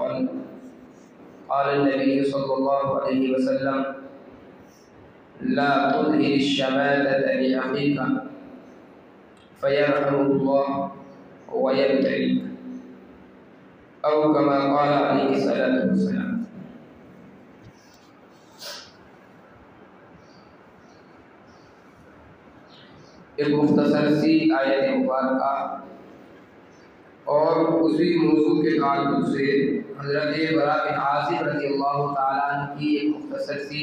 क़ाल क़ाल नबी सल्लल्लाहु अलैहि वसल्लम ला तुज़हिर शमातत लिअख़ीका फ़यरहमुल्लाह व यब्तलीक औ कमा क़ाल अलैहि सल्लल्लाहु अलैहि वसल्लम। एक मुख्तसर सी आयत मुबारका और उसी मौजू के ताल्लुक़ से हज़रत बरा बिन आज़िब रज़ियल्लाहु ताला अन्हु की एक मुख्तसर सी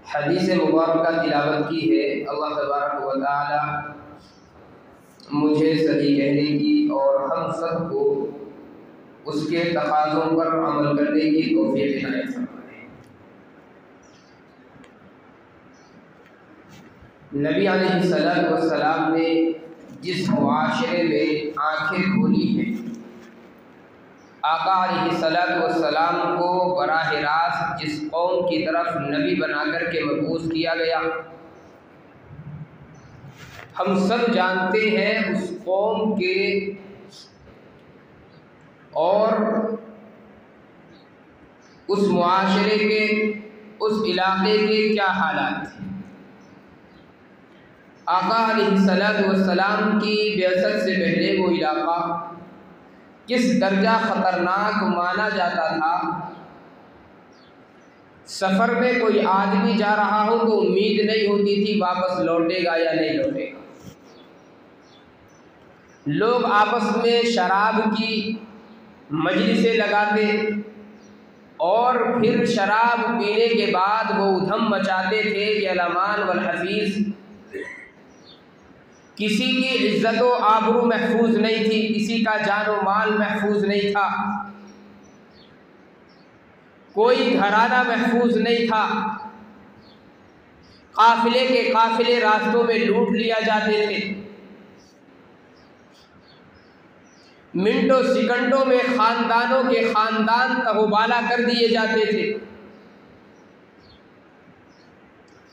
हदीस मुबारका तिलावत की है। अल्लाह तबारक व तआला मुझे सही कहने की और हम सब को उसके तकाज़ों पर अमल करने की तौफ़ीक़ इनायत फरमाए। नबी अलैहिस्सलातु वस्सलाम ने जिस मुआशरे में आँखें खोली हैं, आका अलैहिस्सलातु वस्सलाम को बराह रास्त जिस कौम की तरफ नबी बनाकर के मबूस किया गया, हम सब जानते हैं उस कौम के और उस मुआशरे के, उस इलाके के क्या हालात थे। आका अलैहिस्सलातु वस्सलाम की बिअसत से पहले वो इलाका किस दर्जा ख़तरनाक माना जाता था। सफ़र में कोई आदमी जा रहा हो तो उम्मीद नहीं होती थी वापस लौटेगा या नहीं लौटेगा। लोग आपस में शराब की मजलिसें लगाते और फिर शराब पीने के बाद वो उधम मचाते थे कि अल-अमान वल हफीज़। किसी की इज्जत व आबरू महफूज नहीं थी, किसी का जान व माल महफूज नहीं था, कोई घराना महफूज नहीं था। काफिले के काफिले रास्तों में लूट लिया जाते थे। मिनटों सेकंडों में खानदानों के खानदान तहोबाला कर दिए जाते थे।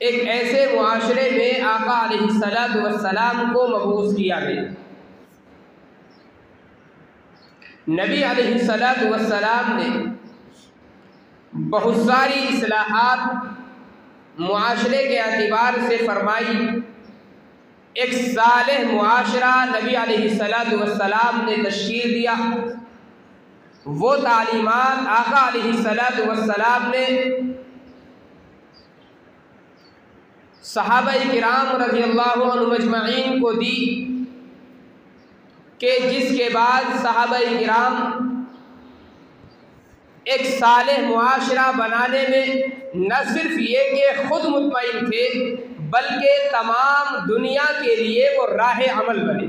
एक ऐसे मुआशरे में आका अलैहिस्सलातु वस्सलाम को मबूस किया गया। नबी अलैहिस्सलातु वस्सलाम ने बहुत सारी इस्लाहात मुआशरे के एतबार से फरमाई। एक सालेह मुआशरा नबी अलैहिस्सलातु वस्सलाम ने तश्कील दिया। वो तालीमात आका अलैहिस्सलातु वस्सलाम ने सहाबाए किराम रज़ियल्लाहु अन्हुम अजमईन को दी कि जिसके बाद सहाबाए किराम एक सालेह मुआशरा बनाने में न सिर्फ ये कि खुद मुतमईन थे बल्कि तमाम दुनिया के लिए वो राह अमल बने।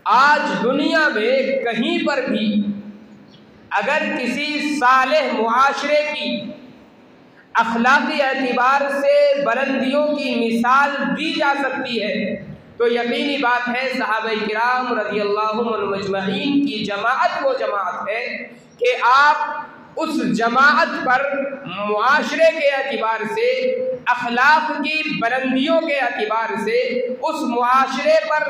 आज दुनिया में कहीं पर भी अगर किसी सालेह मुआशरे की अखलाकी एतबार से बुलंदियों की मिसाल दी जा सकती है तो यकीनी बात है सहाबाए किराम रज़ियल्लाहु अन्हुम अजमईन की जमाअत वो जमाअत है कि आप उस जमाअत पर मुआशरे के एतबार से, अखलाक की बुलंदियों के एतबार से, उस मुआशरे पर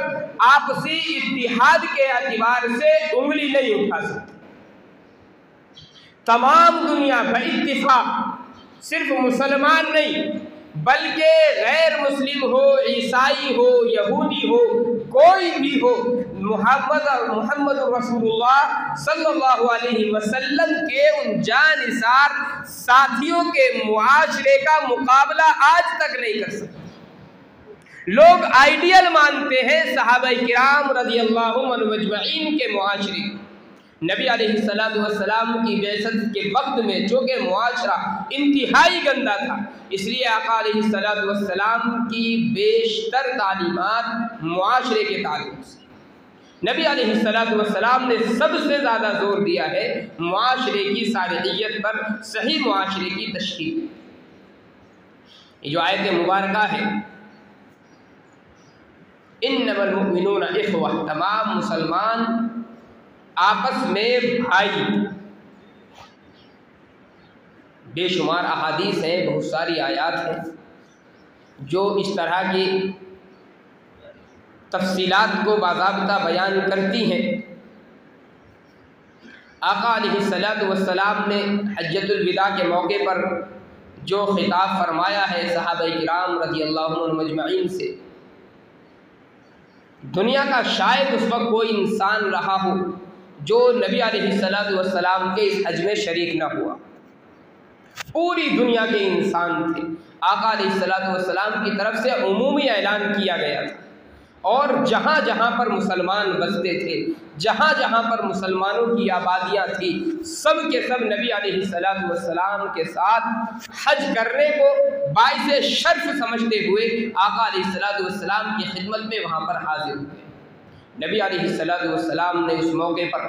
आपसी इत्तिहाद के एतबार से उंगली नहीं उठा सकते। तमाम दुनिया बइत्तिफाक सिर्फ मुसलमान नहीं बल्कि गैर मुस्लिम हो, ईसाई हो, यहूदी हो, कोई भी हो, मुहम्मद रसूलुल्लाह सल्लल्लाहु अलैहि वसल्लम के उन जानिसार साथियों के मुआशरे का मुकाबला आज तक नहीं कर सकते। लोग आइडियल मानते हैं सहाबाए किराम रज़ियल्लाहु अन्हुम अजमईन के मुआशरे। नबी अलैहिस्सलातु वस्सलाम की बिअसत के वक्त में चूँकि मुआशरा इंतहाई गंदा था, इसलिए आका अलैहिस्सलातु वस्सलाम की बेशतर तालीमात मुआशरे के ताल्लुक़ से नबी अलैहिस्सलातु वस्सलाम ने सबसे ज़्यादा जोर दिया है मुआशरे की सालिहियत पर, सही मुआशरे की तश्कील। ये जो आयत मुबारका है इन्नमल मुमिनूना इख्वा, तमाम मुसलमान आपस में भाई। बेशुमार अहादीस हैं, बहुत सारी आयात हैं जो इस तरह की तफसीलात को बाज़ाब्ता बयान करती हैं। आका अलैहिस्सलातु वस्सलाम ने हज्जतुल विदा के मौके पर जो खिताब फरमाया है सहाबाए किराम रज़ियल्लाहु अन्हुम अजमईन से, दुनिया का शायद उस वक्त कोई इंसान रहा हो जो नबी अलैहिस्सलातु वस्सलाम के इस हज में शरीक ना हुआ। पूरी दुनिया के इंसान थे, आका अलैहिस्सलातु वस्सलाम की तरफ से उमूमी ऐलान किया गया था, और जहाँ जहाँ पर मुसलमान बसते थे, जहाँ जहाँ पर मुसलमानों की आबादियाँ थी, सब के सब नबी अलैहिस्सलातु वस्सलाम के साथ हज करने को बाइसे शर्फ समझते हुए आका अलैहिस्सलातु वस्सलाम की खिदमत में वहाँ पर हाजिर हुए। नबी अलैहिस्सलातु वस्सलाम ने उस मौके पर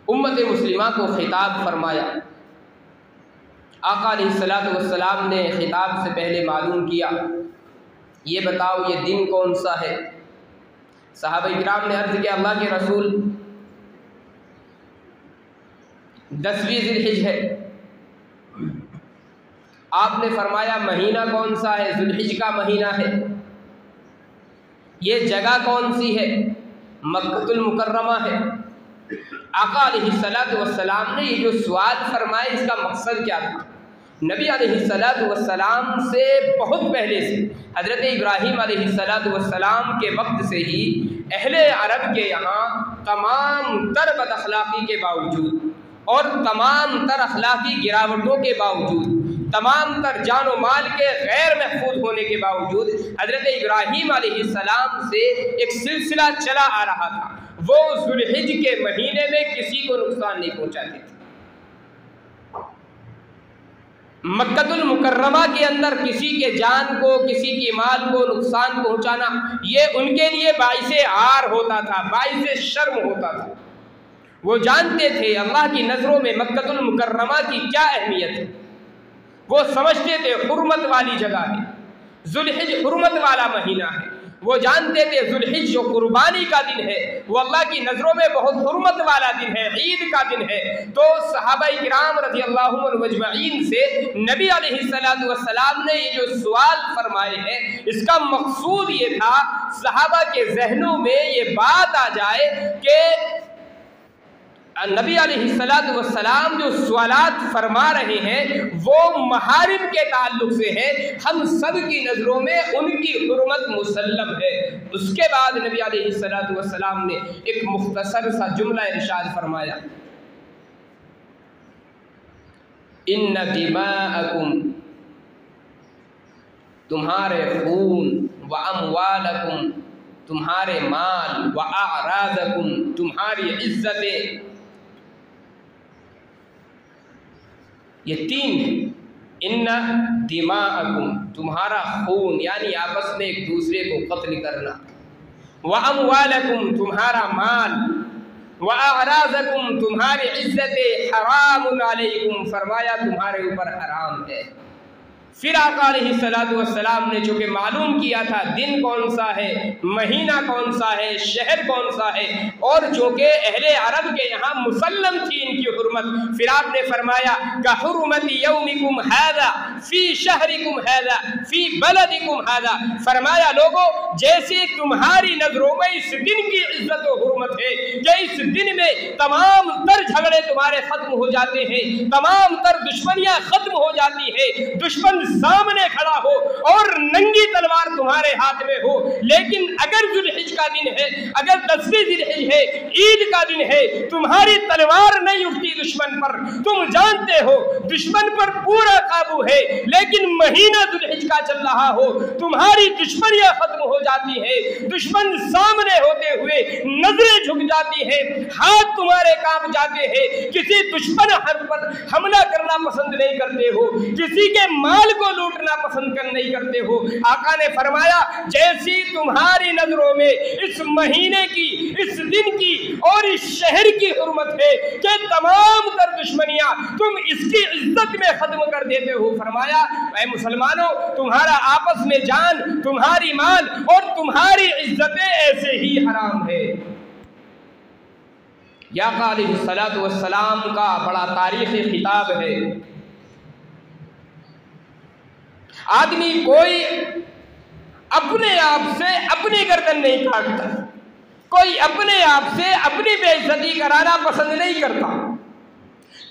उम्मत मुस्लिमा को खिताब फरमाया। आका अलैहिस्सलातु वस्सलाम ने खिताब से पहले मालूम किया, ये बताओ ये दिन कौन सा है। सहाबा किराम ने अर्ज़ किया, अल्लाह के रसूल 10वीं ज़िलहिज है। आपने फरमाया महीना कौन सा है? ज़ुल्हिज का महीना है। ये जगह कौन सी है? मक्कतुल मुकर्रमा है। आका अलैहिस्सलातु वस्सलाम ने ये जो सवाल फरमाया, इसका मकसद क्या था? नबी अलैहिस्सलातु वस्सलाम से बहुत पहले से हज़रत इब्राहीम अलैहिस्सलातु वस्सलाम के वक्त से ही अहले अरब के यहाँ तमाम तर बद अखलाक़ी के बावजूद और तमाम तर अखलाक़ी गिरावटों के बावजूद, तमाम तर जान व माल के गैर महफूज होने के बावजूद हज़रत इब्राहीम अलैहिस्सलाम से एक सिलसिला चला आ रहा था। वो ज़ुल्हिज के महीने में किसी को नुकसान नहीं पहुँचाते थे। मक्कतुल मुकर्रमा के अंदर किसी के जान को, किसी की माल को नुकसान पहुंचाना, ये उनके लिए बाइसे आर होता था, बाइसे शर्म होता था। वो जानते थे अल्लाह की नज़रों में मक्कतुल मुकर्रमा की क्या अहमियत है। वो समझते थे हुर्मत वाली जगह है, ज़ुल्हिज हुर्मत वाला महीना है। वो जानते थे ज़ुल्हिज जो कुर्बानी का दिन है, वो अल्लाह की नज़रों में बहुत हुर्मत वाला दिन है, ईद का दिन है। तो सहाबाए किराम रज़ियल्लाहु अन्हुम अजमईन से नबी अलैहिस्सलातु वस्सलाम ने ये जो सवाल फरमाए हैं, इसका मकसूद ये था सहाबा के जहनों में ये बात आ जाए कि नबी अलैहिस्सलातु वस्सलाम जो सवालात फरमा रहे हैं वो महारिम के ताल्लुक से है, हम सब की नज़रों में उनकी हुर्मत मुसल्लम है। उसके बाद नबी अलैहिस्सलातु वस्सलाम ने एक मुख्तसर सा जुमला इरशाद फरमाया, इन्ना दिमाअकुम, तुम्हारे खून, व अमवालकुम, तुम्हारे माल, व अअराज़कुम, तुम्हारी इज्जतें, ये तीन है। इन्ना दिमाअकुम, तुम्हारा खून यानी आपस में एक दूसरे को कत्ल करना, व अमवालकुम, तुम्हारा माल, व अअराज़कुम, तुम्हारी इज्जतें, हरामुन अलैकुम, फरमाया तुम्हारे ऊपर हराम है। फिर आका अलैहिस्सलातु वस्सलाम ने चूँकि मालूम किया था दिन कौन सा है, महीना कौन सा है, शहर कौन सा है, और चूँकि अहले अरब के यहाँ मुसल्लम थी इनकी हुर्मत, फिर आपने फरमाया का हुर्मति यौमिकुम हादा फी शहरिकुम हादा फी बलदिकुम हादा, फरमाया लोगों जैसे तुम्हारी नजरों में इस दिन की इज्जत और हुर्मत है कि इस दिन में तमाम तर झगड़े तुम्हारे खत्म हो जाते हैं, तमाम तर दुश्मनियां खत्म हो जाती है, दुश्मन सामने खड़ा हो और नंगी तलवार तुम्हारे हाथ में हो, लेकिन अगर ज़ुल्हिज का दिन है, अगर 10वीं ज़ुल्हिज है, ईद का दिन है, तुम्हारी तलवार नहीं उठती दुश्मन पर, तुम जानते हो दुश्मन पर पूरा काबू है, लेकिन महीना ज़ुल्हिज का चल रहा हो, तुम्हारी दुश्मनियां खत्म हो जाती है, दुश्मन सामने होते हुए नजरें झुक जाती है, हाथ तुम्हारे कांप जाते हैं, किसी दुश्मन पर हमला करना पसंद नहीं करते हो, किसी के माल को लूटना पसंद कर नहीं करते हो। आका ने फरमाया जैसी तुम्हारी नजरों में इस महीने की, इस दिन की और इस शहर की हुर्मत है कि तमाम तर दुश्मनियां तुम इसकी इज्जत में खत्म कर देते हो, फरमाया ऐ मुसलमानों तुम्हारा आपस में जान, तुम्हारी माल और तुम्हारी इज्जतें ऐसे ही हराम है। या अलैहिस्सलातु वस्सलाम का बड़ा तारीखी खिताब है। आदमी कोई अपने आप से अपनी गर्दन नहीं काटता, कोई अपने आप से अपनी बेइज्जती कराना पसंद नहीं करता,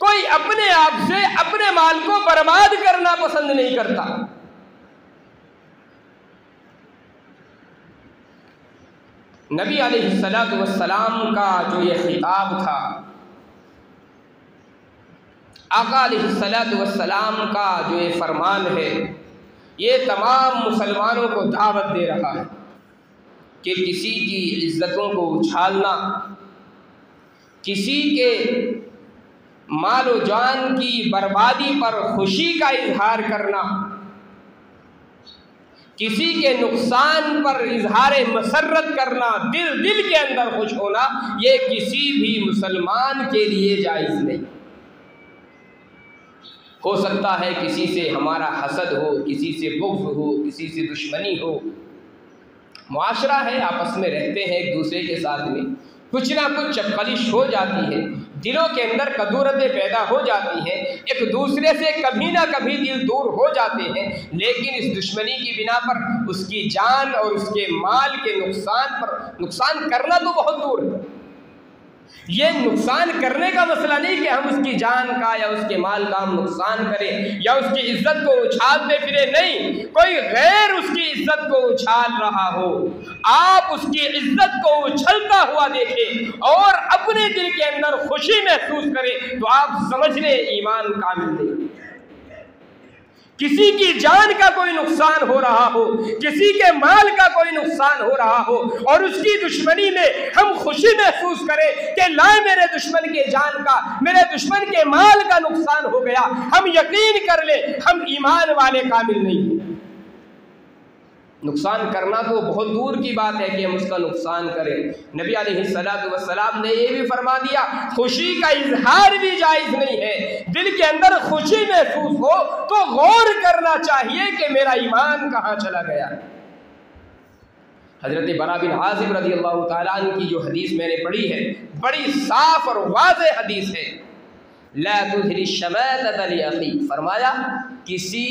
कोई अपने आप से अपने माल को बर्बाद करना पसंद नहीं करता। नबी अलैहिस्सलातु वस्सलाम का जो ये खिताब था, आका अलैहिस्सलातु वस्सलाम का जो ये फरमान है, ये तमाम मुसलमानों को दावत दे रहा है कि किसी की इज्जतों को उछालना, किसी के मालो जान की बर्बादी पर खुशी का इजहार करना, किसी के नुकसान पर इजहार मसरत करना, दिल के अंदर खुश होना, ये किसी भी मुसलमान के लिए जायज़ नहीं। हो सकता है किसी से हमारा हसद हो, किसी से बुग़्ज़ हो, किसी से दुश्मनी हो, मुआशरा है, आपस में रहते हैं एक दूसरे के साथ में, कुछ ना कुछ चपकलिश हो जाती है, दिलों के अंदर कदूरतें पैदा हो जाती हैं, एक दूसरे से कभी ना कभी दिल दूर हो जाते हैं, लेकिन इस दुश्मनी की बिना पर उसकी जान और उसके माल के नुकसान करना तो बहुत दूर है। ये नुकसान करने का मसला नहीं कि हम उसकी जान का या उसके माल का हम नुकसान करें या उसकी इज्जत को उछालते फिरे, नहीं, कोई गैर उसकी इज्जत को उछाल रहा हो, आप उसकी इज्जत को उछलता हुआ देखें और अपने दिल के अंदर खुशी महसूस करें, तो आप समझ लें ईमान कामिल नहीं। किसी की जान का कोई नुकसान हो रहा हो, किसी के माल का कोई नुकसान हो रहा हो और उसकी दुश्मनी में हम खुशी महसूस करें कि लाए मेरे दुश्मन के जान का, मेरे दुश्मन के माल का नुकसान हो गया, हम यकीन कर ले हम ईमान वाले कामिल नहीं हैं। नुकसान करना तो बहुत दूर की बात है कि हम उसका नुकसान करें। नबी अलैहिस्सलातु वस्सलाम ने ये भी फरमा दिया, खुशी का इजहार भी जायज़ नहीं है। दिल के अंदर खुशी महसूस हो तो गौर करना चाहिए कि मेरा ईमान कहाँ चला गया। हज़रत बरा बिन आज़िब रज़ियल्लाहु ताला अन्हु की जो हदीस मैंने पढ़ी है, बड़ी साफ और वाज़ेह हदीस है। ला तुज़हिरी शमातत li अख़ी, फरमाया किसी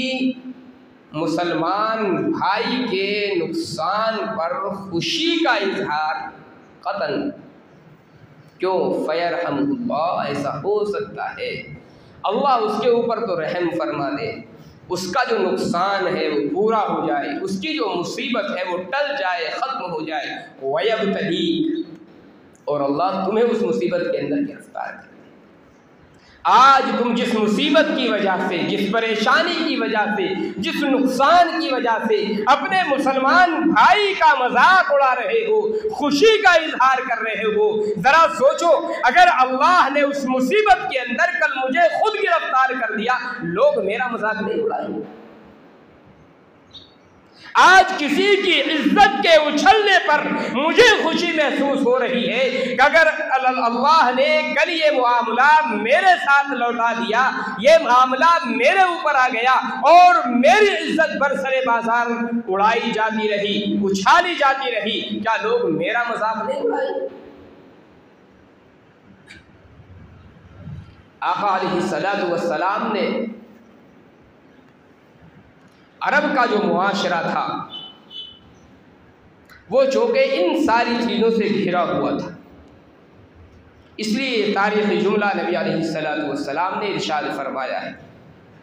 मुसलमान भाई के नुकसान पर खुशी का इजहार कतन क्यों, फ़यरहमुल्लाह, ऐसा हो सकता है अल्लाह उसके ऊपर तो रहम फरमा दे, उसका जो नुकसान है वो पूरा हो जाए, उसकी जो मुसीबत है वो टल जाए, ख़त्म हो जाए, वयब्तलीक, और अल्लाह तुम्हें उस मुसीबत के अंदर गिरफ्तार करे। आज तुम जिस मुसीबत की वजह से, जिस परेशानी की वजह से, जिस नुकसान की वजह से अपने मुसलमान भाई का मजाक उड़ा रहे हो, खुशी का इजहार कर रहे हो, ज़रा सोचो अगर अल्लाह ने उस मुसीबत के अंदर कल मुझे खुद गिरफ्तार कर दिया, लोग मेरा मजाक नहीं उड़ाएंगे। आज किसी की इज्जत के उछलने पर मुझे खुशी महसूस हो रही है कि अगर अल्लाह ने कल ये मामला मेरे साथ लौटा दिया, ये मामला मेरे ऊपर आ गया और मेरी इज्जत बरसरे बाजार उड़ाई जाती रही, उछाली जाती रही, क्या लोग मेरा मजाक नहीं उड़ाएंगे? आका अलैहिस्सलातु वस्सलाम ने अरब का जो मुआशरा था वो चूँकि इन सारी चीज़ों से घिरा हुआ था, इसलिए तारीख़ी जुमला नबी अलैहिस्सलातु वस्सलाम ने इरशाद फरमाया है।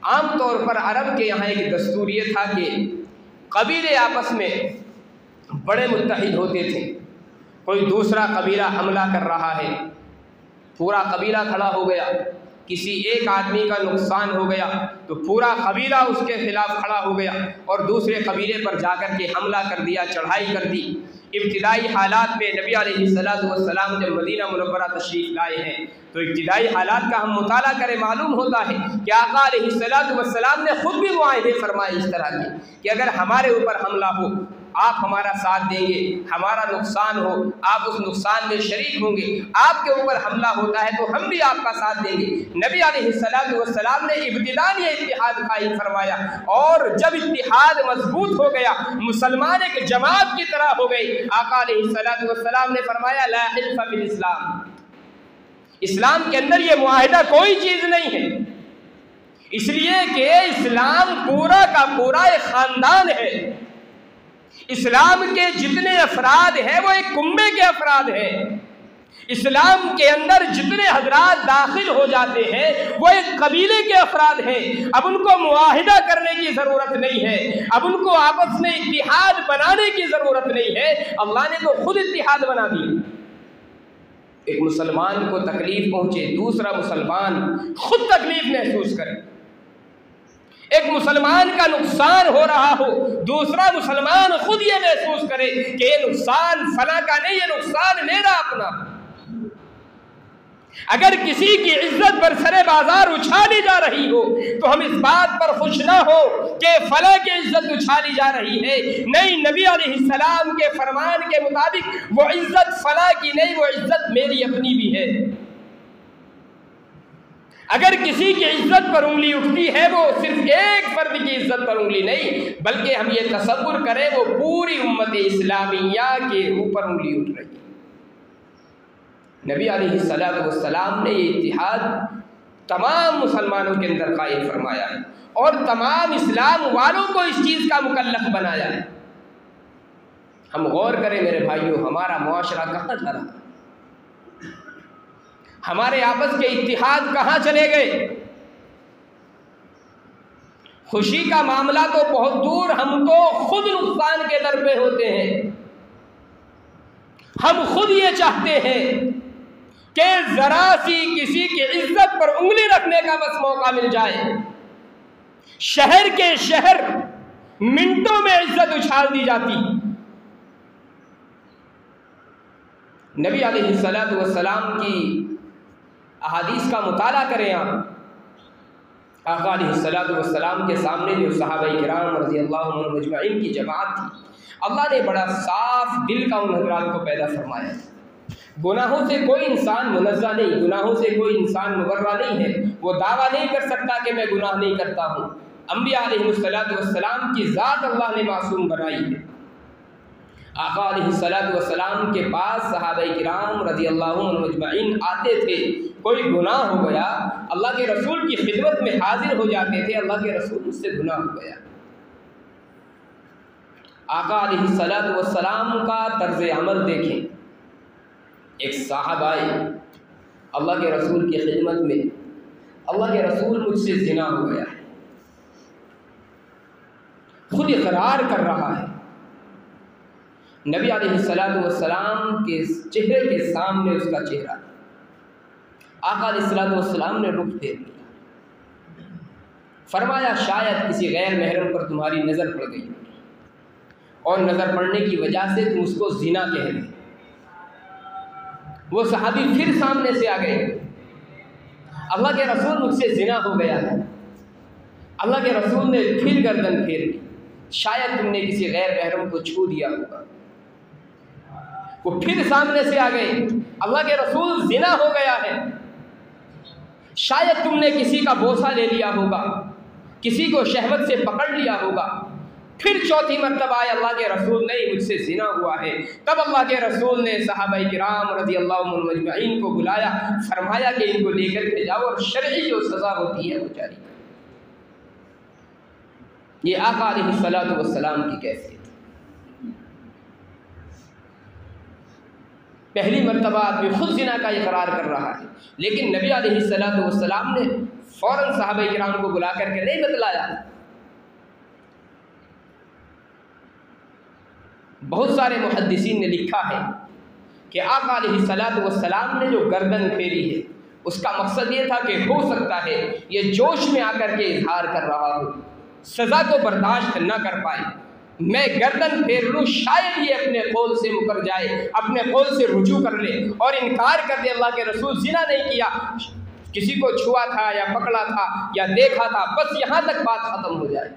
आम तौर पर अरब के यहाँ एक दस्तूर ये था कि कबीले आपस में बड़े मुत्तहिद होते थे। कोई दूसरा कबीला हमला कर रहा है, पूरा कबीला खड़ा हो गया, किसी एक आदमी का नुकसान हो गया तो पूरा कबीला उसके खिलाफ खड़ा हो गया और दूसरे कबीले पर जाकर के हमला कर दिया, चढ़ाई कर दी। इब्तिदाई हालात में नबी अलैहिस्सलातु वस्सलाम जब मदीना मुनव्वरा तशरीफ़ लाए हैं तो इब्तिदाई हालात का हम मुताला करें, मालूम होता है कि आका अलैहिस्सलातु वस्सलाम ने खुद भी मुआहिदे फरमाए इस तरह के कि अगर हमारे ऊपर हमला हो आप हमारा साथ देंगे, हमारा नुकसान हो आप उस नुकसान में शरीक होंगे, आपके ऊपर हमला होता है तो हम भी आपका साथ देंगे। नबी अलैहिस्सलातु वस्सलाम ने इब्तिदान ये इत्तिहाद कायम फरमाया और जब इत्तिहाद मजबूत हो गया, मुसलमान एक जमात की तरह हो गई, आका अलैहिस्सलातु वस्सलाम ने फरमाया ला हिल्फ़ फिल इस्लाम, इस्लाम के अंदर ये मुआहिदा कोई चीज़ नहीं है, इसलिए कि इस्लाम पूरा का पूरा एक ख़ानदान है। इस्लाम के जितने अफराद हैं वो एक कुम्बे के अफराद हैं। इस्लाम के अंदर जितने हजरात दाखिल हो जाते हैं वो एक कबीले के अफराद हैं। अब उनको मुआहिदा करने की ज़रूरत नहीं है, अब उनको आपस में इत्तिहाद बनाने की ज़रूरत नहीं है। अल्लाह ने तो खुद इत्तिहाद बना दिया। एक मुसलमान को तकलीफ पहुंचे, दूसरा मुसलमान खुद तकलीफ महसूस करे। एक मुसलमान का नुकसान हो रहा हो, दूसरा मुसलमान खुद ये महसूस करे कि ये नुकसान फला का नहीं, ये नुकसान मेरा अपना। अगर किसी की इज्जत बरसरे बाजार उछाली जा रही हो तो हम इस बात पर खुश ना हो कि फला की इज्जत उछाली जा रही है। नहीं, नबी अलैहिस्सलाम के फरमान के मुताबिक वो इज्जत फला की नहीं, वो इज्जत मेरी अपनी भी है। अगर किसी की इज्जत पर उंगली उठती है वो सिर्फ एक फर्द की इज्जत पर उंगली नहीं, बल्कि हम ये तसव्वुर करें वो पूरी उम्मत इस्लामिया के ऊपर उंगली उठ रही है। नबी अलैहिस्सलातु वस्सलाम ने ये इत्तिहाद तमाम मुसलमानों के अंदर कायम फरमाया है और तमाम इस्लाम वालों को इस चीज़ का मुकल्लफ बनाया है। हम गौर करें मेरे भाइयों, हमारा मुआशरा कहाँ जा रहा है? हमारे आपस के इत्तिहाद कहाँ चले गए? खुशी का मामला तो बहुत दूर, हम तो खुद नुकसान के दर पे होते हैं। हम खुद ये चाहते हैं कि जरा सी किसी की इज्जत पर उंगली रखने का बस मौका मिल जाए, शहर के शहर मिनटों में इज्जत उछाल दी जाती। नबी अलैहिस्सलातु वस्सलाम की अहादीस का मुताला करें आप। आका अलैहिस्सलातु वस्सलाम के सामने जो सहाबाए किराम रज़ियल्लाहु अन्हुम अजमईन की जमात थी, अल्लाह ने बड़ा साफ दिल का उन हज़रात को पैदा फरमाया। गुनाहों से कोई इंसान मुनज़्ज़ा नहीं, गुनाहों से कोई इंसान मुबर्रा नहीं है। वो दावा नहीं कर सकता कि मैं गुनाह नहीं करता हूँ। अम्बिया अलैहिस्सलातु वस्सलाम की ज़ात अल्लाह ने मासूम बनाई है। आका अलैहिस्सलातु वस्सलाम के पास सहाबाए किराम रज़ियल्लाहु अन्हुम अजमईन आते थे, कोई गुनाह हो गया अल्लाह के रसूल की खिदमत में हाजिर हो जाते थे, अल्लाह के रसूल मुझसे गुनाह हो गया। आका अलैहिस्सलातु वस्सलाम का तर्ज़ अमल देखें। एक साहब आए अल्लाह के रसूल की खिदमत में, अल्लाह के रसूल मुझसे ज़िना हो गया है, खुद इकरार कर रहा है। नबी अलैहिस्सलातु वस्सलाम के चेहरे के सामने उसका चेहरा, आका अलैहिस्सलातु वस्सलाम ने रुख फेर लिया। फरमाया शायद किसी गैर महरम पर तुम्हारी नज़र पड़ गई और नज़र पड़ने की वजह से तुम उसको ज़िना कह रहे। वो सहाबी फिर सामने से आ गए, अल्लाह के रसूल मुझसे ज़िना हो गया है। अल्लाह के रसूल ने फिर गर्दन फेर ली, शायद तुमने किसी गैर महरम को छू दिया होगा। वो फिर सामने से आ गए, अल्लाह के रसूल ज़िना हो गया है, शायद तुमने किसी का बोसा ले लिया होगा, किसी को शहवत से पकड़ लिया होगा। फिर चौथी मरतबा आए, अल्लाह के रसूल नहीं मुझसे ज़िना हुआ है। तब अल्लाह के रसूल ने सहाबाए किराम रज़ियल्लाहु अन्हुम अजमईन को बुलाया, फरमाया कि इनको लेकर के जाओ और शरई जो सज़ा होती है वो जारी करो। ये आका अलैहिस्सलातु वस्सलाम की कैफियत। पहली मरतबा आदमी खुद ज़िना का इकरार कर रहा है, लेकिन नबी अलैहिस्सलातु वस्सलाम ने फ़ौरन सहाबाए किराम को बुला करके नहीं बतलाया। बहुत सारे मुहद्दिसीन ने लिखा है कि आका अलैहिस्सलातु वस्सलाम ने जो गर्दन फेरी है उसका मकसद ये था कि हो सकता है ये जोश में आकर के इजहार कर रहा हो, सज़ा को बर्दाश्त न कर पाए, मैं गर्दन फेर लूँ, शायद ये अपने कौल से मुकर जाए, अपने कौल से रुजू कर ले और इनकार कर दे अल्लाह के रसूल ज़िना नहीं किया, किसी को छुआ था या पकड़ा था या देखा था, बस यहाँ तक बात ख़त्म हो जाए।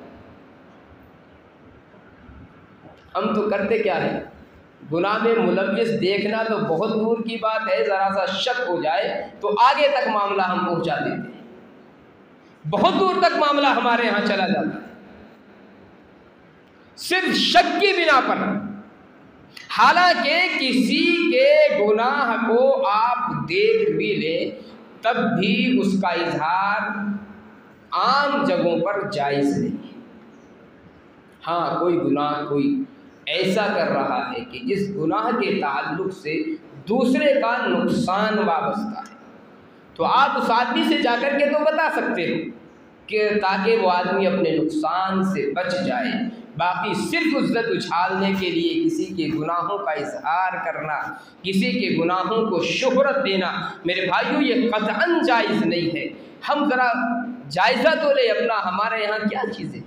हम तो करते क्या है, गुनाह में मुलव्विस देखना तो बहुत दूर की बात है, ज़रा सा शक हो जाए तो आगे तक मामला हम पहुँचा देते हैं, बहुत दूर तक मामला हमारे यहाँ चला जाता है सिर्फ शक की बिना पर। हालांकि किसी के गुनाह को आप देख भी लें तब भी उसका इजहार आम जगहों पर जायज़ नहीं है। हाँ, कोई गुनाह कोई ऐसा कर रहा है कि जिस गुनाह के ताल्लुक से दूसरे का नुकसान वाबस्ता है, तो आप उस आदमी से जाकर के तो बता सकते हो कि ताकि वो आदमी अपने नुकसान से बच जाए। बाकी सिर्फ इज्जत उछालने के लिए किसी के गुनाहों का इजहार करना, किसी के गुनाहों को शोहरत देना, मेरे भाइयों ये कतअन जायज़ नहीं है। हम ज़रा जायज़ा तो ले अपना, हमारे यहाँ क्या चीज़ें,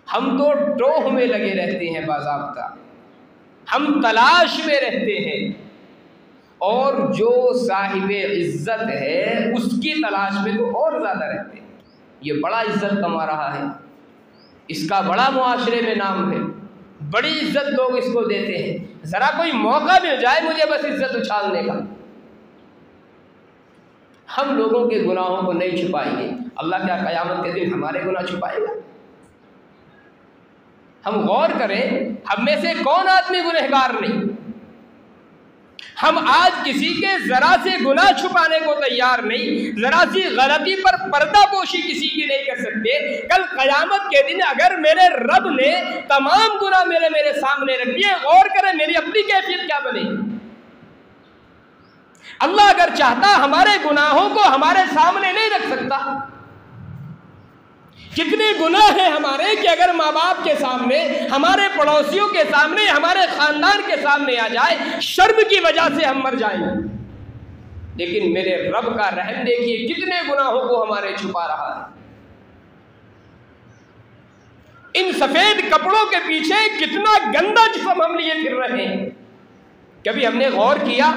हम तो टोह में लगे रहते हैं बाज़ाब्ता, हम तलाश में रहते हैं, और जो साहिब इज़्ज़त है उसकी तलाश में तो और ज़्यादा रहते हैं। ये बड़ा इज़्ज़त कमा रहा है, इसका बड़ा मुआशरे में नाम है, बड़ी इज़्ज़त लोग इसको देते हैं। ज़रा कोई मौका मिल जाए मुझे बस इज़्ज़त उछालने का। हम लोगों के गुनाहों को नहीं छुपाएंगे, अल्लाह क्या क़यामत के दिन हमारे गुनाह छुपाएगा? हम गौर करें, हम में से कौन आदमी गुनहगार नहीं। हम आज किसी के ज़रा से गुनाह छुपाने को तैयार नहीं, ज़रा सी गलती पर पर्दापोशी किसी की नहीं कर सकते। कल क़यामत के दिन अगर मेरे रब ने तमाम गुनाह मेरे सामने रख दिए, गौर करें मेरी अपनी कैफियत क्या बनेगी। अल्लाह अगर चाहता हमारे गुनाहों को हमारे सामने नहीं रख सकता। कितने गुनाह हैं हमारे कि अगर माँ बाप के सामने, हमारे पड़ोसियों के सामने, हमारे ख़ानदान के सामने आ जाए, शर्म की वजह से हम मर जाएंगे। लेकिन मेरे रब का रहम देखिए, कितने गुनाहों को हमारे छुपा रहा है। इन सफ़ेद कपड़ों के पीछे कितना गंदा जिस्म हम लिए फिर रहे हैं। कभी हमने गौर किया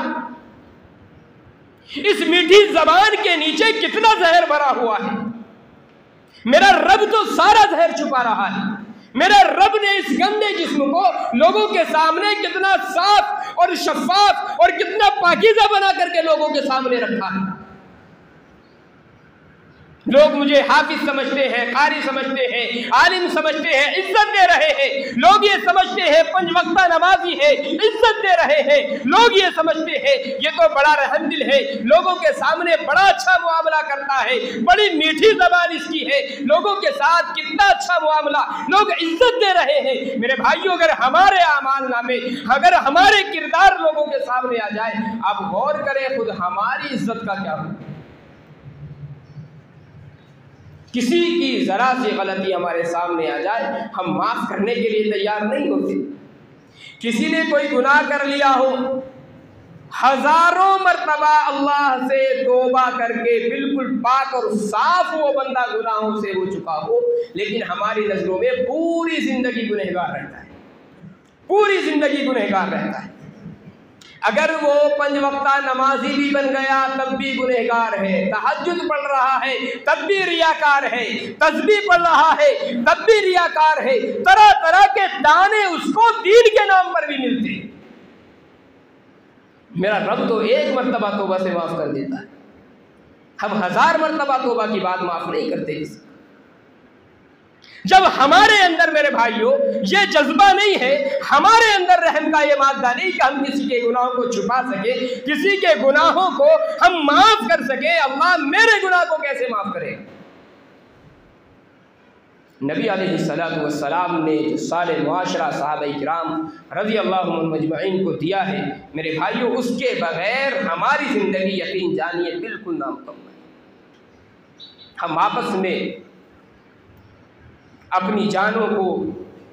इस मीठी ज़बान के नीचे कितना जहर भरा हुआ है। मेरा रब तो सारा जहर छुपा रहा है। मेरे रब ने इस गंदे जिस्म को लोगों के सामने कितना साफ और शफाफ और कितना पाकीज़ा बना करके लोगों के सामने रखा है। लोग मुझे हाफिज समझते हैं, कारी समझते हैं, आलिम समझते हैं, इज्जत दे रहे हैं। लोग ये समझते हैं पंज वक्ता नमाजी है, इज्जत दे रहे हैं। लोग ये समझते हैं ये तो बड़ा रहमदिल है, लोगों के सामने बड़ा अच्छा मुआमला करता है, बड़ी मीठी ज़बान इसकी है, लोगों के साथ कितना अच्छा मुआमला, लोग इज्जत दे रहे हैं। मेरे भाइयों, अगर हमारे आमाल नामे, अगर हमारे किरदार लोगों के सामने आ जाए, आप गौर करें खुद हमारी इज्जत का क्या हो। किसी की ज़रा सी गलती हमारे सामने आ जाए, हम माफ़ करने के लिए तैयार नहीं होते। किसी ने कोई गुनाह कर लिया हो, हज़ारों मरतबा अल्लाह से तौबा करके बिल्कुल पाक और साफ वो बंदा गुनाहों से हो चुका हो, लेकिन हमारी नज़रों में पूरी ज़िंदगी गुनहगार रहता है, पूरी ज़िंदगी गुनहगार रहता है। अगर वो पंज वक्ता नमाजी भी बन गया तब भी गुनहगार है, तहज्जुद पढ़ रहा है तब भी रियाकार है, तस्बीह पढ़ रहा है तब भी रियाकार है, तरह तरह के दाने उसको दीन के नाम पर भी मिलते हैं। मेरा रब तो एक मरतबा तौबा से माफ़ कर देता है, हम 1000 मरतबा तौबा की बात माफ़ नहीं करते। जब हमारे अंदर मेरे भाइयों ये जज्बा नहीं है, हमारे अंदर रहम का ये मादा नहीं कि हम किसी के गुनाहों को छुपा सके, किसी के गुनाहों को हम माफ कर सके, अल्लाह मेरे गुनाह को कैसे माफ करे। नबी अलैहिस्सलातु वस्सलाम ने जो साले मुआशरा सहाबा-ए-किराम रज़ियल्लाहु अन्हुम अजमईन को दिया है, मेरे भाइयों उसके बगैर हमारी ज़िंदगी यकीन जानिए बिल्कुल नामुकम्मल है। हम आपस में अपनी जानों को,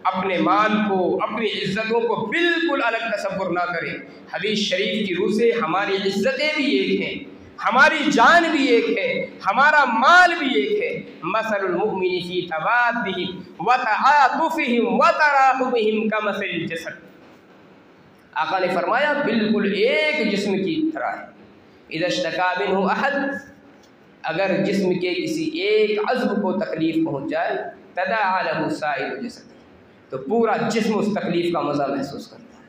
अपने माल को, अपनी इज़्ज़तों को बिल्कुल अलग तसव्वुर ना करें। हदीस शरीफ की रूह से हमारी इज़्ज़तें भी एक हैं, हमारी जान भी एक है, हमारा माल भी एक है। मसलुल मुमिनी फी तवाद्दिहिम व तआतुफिहिम व तराहुमिहिम कमसलिल जसद। आका ने फरमाया बिल्कुल एक जिस्म की तरह है। इज़ा इश्तका मिन्हु अहद, अगर जिस्म के किसी एक अज़्व को तकलीफ़ पहुँच जाए, तदाअ लहु साइरु जसद, तो पूरा जिस्म उस तकलीफ़ का मज़ा महसूस करता है।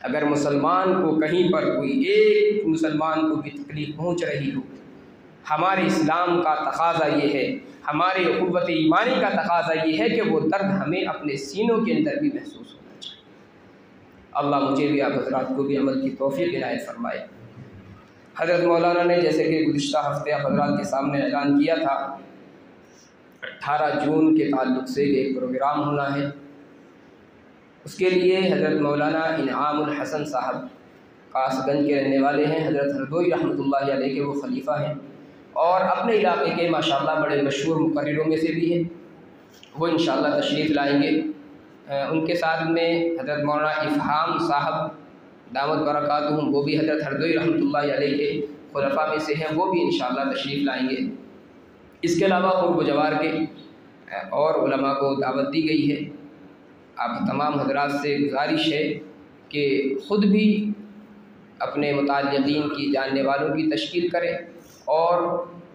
अगर मुसलमान को कहीं पर कोई एक मुसलमान को भी तकलीफ़ पहुँच रही हो, हमारे इस्लाम का तकाज़ा ये है, हमारे क़ुव्वत ईमानी का तकाज़ा ये है कि वो दर्द हमें अपने सीनों के अंदर भी महसूस होना चाहिए। अल्लाह मुझे भी आप हज़रात को भी अमल की तौफ़ीक़ इनायत फ़रमाए। हज़रत मौलाना ने जैसे कि गुज़िश्ता हफ़्ते आप हज़रात के सामने ऐलान किया था, 18 जून के ताल्लुक़ से एक प्रोग्राम होना है। उसके लिए हज़रत मौलाना इनामुल हसन साहब कासगंज के रहने वाले हैं, हज़रत हरदोई रहमतुल्लाहि अलैह के वो खलीफा हैं और अपने इलाके के माशाअल्लाह बड़े मशहूर मुक़र्रिरों में से भी हैं। वो इंशाअल्लाह तशरीफ़ लाएँगे। उनके साथ में हज़रत मौलाना इफ़हाम साहब दामत बरकातुहुम, वो भी हज़रत हरदोई रहमतुल्लाहि अलैह के खुलफ़ा में से हैं, वो भी इंशाअल्लाह तशरीफ़ लाएँगे। इसके अलावा क़ुर्ब जवार के और उलमा को दावत दी गई है। आप तमाम हज़रात से गुजारिश है कि ख़ुद भी अपने मुताल्लिक़ीन की जानने वालों की तश्कील करें और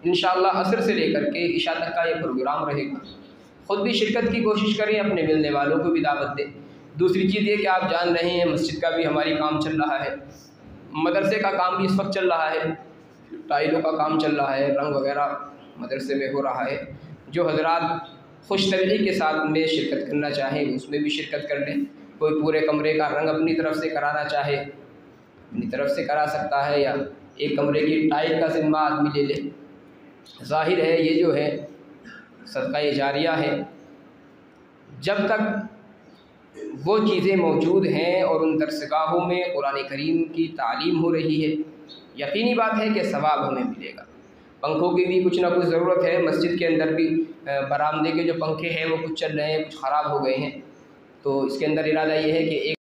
इंशाअल्लाह असर से लेकर के इशा तक का ये प्रोग्राम रहेगा। ख़ुद भी शिरकत की कोशिश करें, अपने मिलने वालों को भी दावत दें। दूसरी चीज़ ये कि आप जान रहे हैं मस्जिद का भी हमारी काम चल रहा है, मदरसे का काम भी इस वक्त चल रहा है, टाइलों का काम चल रहा है, रंग वगैरह मदरसे में हो रहा है। जो हज़रात खुश तबीयत के साथ में शिरकत करना चाहें उसमें भी शिरकत कर लें। कोई पूरे कमरे का रंग अपनी तरफ से कराना चाहे अपनी तरफ से करा सकता है, या एक कमरे की टाइल का ज़िम्मा आदमी ले ले। ज़ाहिर है ये जो है सदका जारिया है। जब तक वो चीज़ें मौजूद हैं और उन दरसगाहों में कुरान करीम की तालीम हो रही है, यकीनी बात है कि सवाब हमें मिलेगा। पंखों की भी कुछ ना कुछ ज़रूरत है। मस्जिद के अंदर भी बरामदे के जो पंखे हैं वो कुछ चल रहे हैं, कुछ ख़राब हो गए हैं, तो इसके अंदर इरादा ये है कि एक